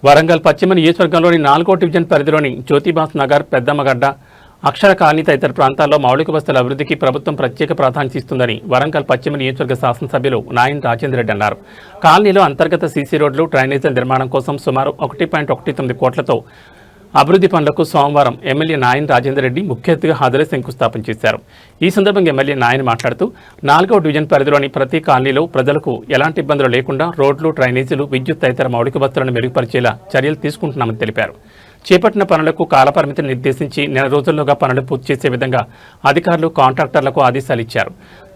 వరంగల్ పశ్చిమ నియోజకవర్గంలోని 4వ డివిజన్ పరిధిలోని జ్యోతిబాస్ నగర్, పెద్దమ్మగడ్డ, అక్షర కాలనీ తదితర ప్రాంతాల్లో మౌలిక వసతుల అభివృద్ధికి ప్రభుత్వం ప్రత్యేక ప్రాధాన్యత ఇస్తుందని వరంగల్ పశ్చిమ నియోజకవర్గ శాసనసభ్యులు నాయన్ రాజేందర్ రెడ్డి అన్నారు. కాలనీలో అంతర్గత సీసీ రోడ్లు, డ్రైనేజీల నిర్మాణం కోసం సుమారు 1.19 కోట్లతో అభివృద్ధి పనులకు సోమవారం ఎమ్మెల్యే నాయన్ రాజేందర్ రెడ్డి ముఖ్య అతిథిగా హాజరై శంకుస్థాపన చేశారు. ఈ సందర్భంగా ఎమ్మెల్యే నాయన్ మాట్లాడుతూ 4వ డివిజన్ పరిధిలోని ప్రతి కాలనీలో ప్రజలకు ఎలాంటి ఇబ్బందులు లేకుండా రోడ్లు, డ్రైనేజీలు, విద్యుత్ తదితర మౌలిక వసతులను మెరుగుపరిచేలా చర్యలు తీసుకుంటున్నామని తెలిపారు. చేపట్టిన పనులకు కాలపరిమితిని నిర్దేశించి నెల రోజుల్లోగా పనులు పూర్తి చేసే విధంగా అధికారులు, కాంట్రాక్టర్లకు ఆదేశాలు ఇచ్చారు.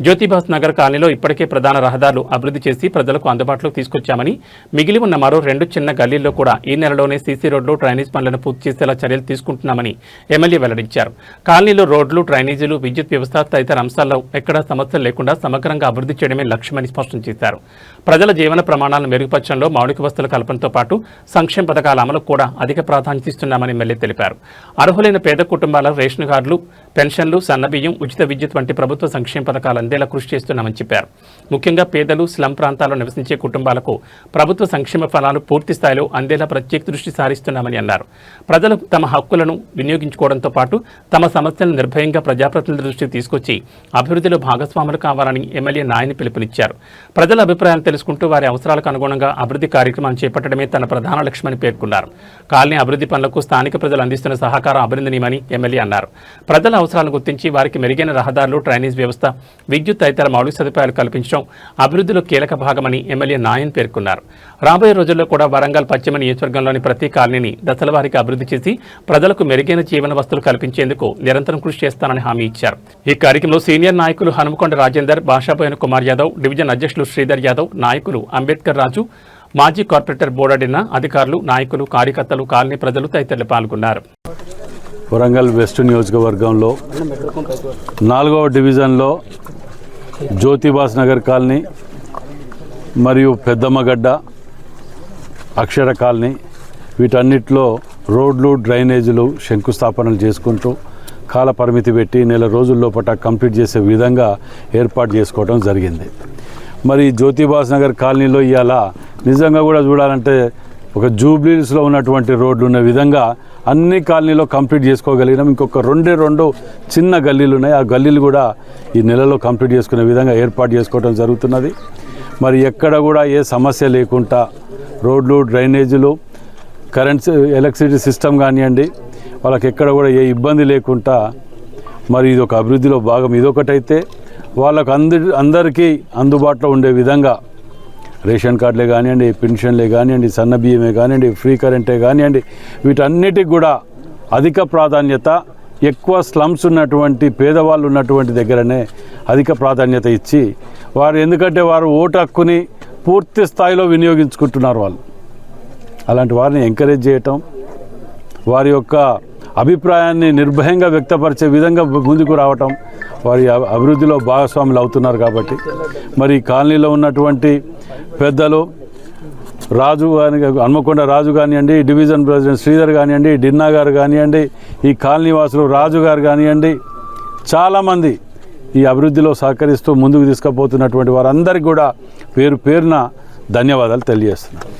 జ్యోతిబాస్ నగర్ కాలనీలో ఇప్పటికే ప్రధాన రహదారులు అభివృద్ధి చేసి ప్రజలకు అందుబాటులోకి తీసుకొచ్చామని, మిగిలి ఉన్న మరో 2 చిన్న గల్లీల్లో కూడా ఈ నెలలోనే సీసీ రోడ్లు, డ్రైనేజ్ పనులను పూర్తి చేసేలా చర్యలు తీసుకుంటున్నామని ఎమ్మెల్యే వెల్లడించారు. కాలనీలో రోడ్లు, డ్రైనేజీలు, విద్యుత్ వ్యవస్థ తదితర అంశాల్లో ఎక్కడా సమస్యలు లేకుండా సమగ్రంగా అభివృద్ధి చేయడమే లక్ష్యమని స్పష్టం చేశారు. ప్రజల జీవన ప్రమాణాలను మెరుగుపరచడంలో మౌలిక వసతుల కల్పనతో పాటు సంక్షేమ పథకాల అమలుకు కూడా అధిక ప్రాధాన్యత ఇస్తున్నామని ఎమ్మెల్యే తెలిపారు. అర్హులైన పేద కుటుంబాల రేషన్ కార్డులు, పెన్షన్లు, సన్నబియ్యం, ఉచిత విద్యుత్ వంటి ప్రభుత్వ సంక్షేమ పథకాలు అందేలా కృషి చేస్తున్నామని చెప్పారు. ముఖ్యంగా పేదలు, స్లమ్ ప్రాంతాల్లో నివసించే కుటుంబాలకు ప్రభుత్వ సంక్షేమ ఫలాలు పూర్తి స్థాయిలో అందేలా ప్రత్యేక దృష్టి సారిస్తున్నామని అన్నారు. ప్రజలు తమ హక్కులను వినియోగించుకోవడంతో పాటు తమ సమస్యలను నిర్భయంగా ప్రజాప్రతినిధుల దృష్టికి తీసుకొచ్చి అభివృద్ధిలో భాగస్వాములు కావాలని ఎమ్మెల్యే నాయని పిలుపునిచ్చారు. ప్రజల అభిప్రాయాలు తెలుసుకుంటూ వారి అవసరాలకు అనుగుణంగా అభివృద్ధి కార్యక్రమాన్ని చేపట్టడమే తన ప్రధాన లక్ష్యమని పేర్కొన్నారు. కాలనీ అభివృద్ధి పనులకు స్థానిక ప్రజలు అందిస్తున్న సహకారం అభినందనీయమని ఎమ్మెల్యే అన్నారు. ప్రజల అవసరాలను గుర్తించి వారికి మెరుగైన రహదారులు, డ్రైనేజ్ వ్యవస్థ, విద్యుత్ తదితర మౌలిక సదుపాయాలు కల్పించడం అభివృద్ధిలో కీలక భాగమని ఎమ్మెల్యే నాయన్ పేర్కొన్నారు. రాబోయే రోజుల్లో కూడా వరంగల్ పశ్చిమ నియోజకవర్గంలోని ప్రతి కాలనీని దశలవారీగా అభివృద్ధి చేసి ప్రజలకు మెరుగైన జీవన వస్తువులు కల్పించేందుకు నిరంతరం కృషి చేస్తానని హామీ ఇచ్చారు. ఈ కార్యక్రమంలో సీనియర్ నాయకులు హనుమకొండ రాజేందర్, భాషాబోయిన కుమార్ యాదవ్, డివిజన్ అధ్యక్షులు శ్రీధర్ యాదవ్, నాయకులు అంబేద్కర్ రాజు, మాజీ కార్పొరేటర్ బోడడిన, అధికారులు, నాయకులు, కార్యకర్తలు, కాలనీ ప్రజలు తదితరులు పాల్గొన్నారు. వరంగల్ వెస్ట్ నియోజకవర్గంలో 4వ డివిజన్లో జ్యోతిబాస్ నగర్ కాలనీ మరియు పెద్దమ్మగడ్డ, అక్షర కాలనీ వీటన్నిటిలో రోడ్లు, డ్రైనేజీలు శంకుస్థాపనలు చేసుకుంటూ కాల పరిమితి పెట్టి నెల రోజుల్లోపట కంప్లీట్ చేసే విధంగా ఏర్పాటు చేసుకోవడం జరిగింది. మరి జ్యోతిబాస్ నగర్ కాలనీలో ఇవాళ నిజంగా కూడా చూడాలంటే ఒక జూబ్లీస్లో ఉన్నటువంటి రోడ్లు ఉన్న విధంగా అన్ని కాలనీలో కంప్లీట్ చేసుకోగలిగినాం. ఇంకొక 2 చిన్న గల్లీలు ఉన్నాయి. ఆ గల్లీలు కూడా ఈ నెలలో కంప్లీట్ చేసుకునే విధంగా ఏర్పాటు చేసుకోవడం జరుగుతున్నది. మరి ఎక్కడ కూడా ఏ సమస్య లేకుండా రోడ్లు, డ్రైనేజీలు, కరెంట్, ఎలక్ట్రిసిటీ సిస్టమ్ కానివ్వండి, వాళ్ళకి ఎక్కడ కూడా ఏ ఇబ్బంది లేకుండా మరి ఇది ఒక అభివృద్ధిలో భాగం. ఇదొకటైతే వాళ్ళకు అందరికీ అందుబాటులో ఉండే విధంగా రేషన్ కార్డులే కానివ్వండి, పెన్షన్లే కానివ్వండి, సన్న బియ్యమే కానివ్వండి, ఫ్రీ కరెంటే కానివ్వండి, వీటన్నిటికి కూడా అధిక ప్రాధాన్యత, ఎక్కువ స్లమ్స్ ఉన్నటువంటి పేదవాళ్ళు ఉన్నటువంటి దగ్గరనే అధిక ప్రాధాన్యత ఇచ్చి ఎందుకంటే వారు ఓటు హక్కుని పూర్తి స్థాయిలో వినియోగించుకుంటున్నారు. వాళ్ళు అలాంటి వారిని ఎంకరేజ్ చేయటం, వారి యొక్క అభిప్రాయాన్ని నిర్భయంగా వ్యక్తపరిచే విధంగా ముందుకు రావటం, వారి అభివృద్ధిలో భాగస్వాములు అవుతున్నారు. కాబట్టి మరి కాలనీలో ఉన్నటువంటి పెద్దలు రాజు హన్మకొండ రాజు కానివ్వండి, డివిజన్ ప్రెసిడెంట్ శ్రీధర్ కానివ్వండి, డిన్నా గారు కానివ్వండి, ఈ కాలనీ వాసులు రాజు గారు కానివ్వండి, చాలామంది ఈ అభివృద్ధిలో సహకరిస్తూ ముందుకు తీసుకుపోతున్నటువంటి వారందరికీ కూడా పేరు పేరున ధన్యవాదాలు తెలియజేస్తున్నాను.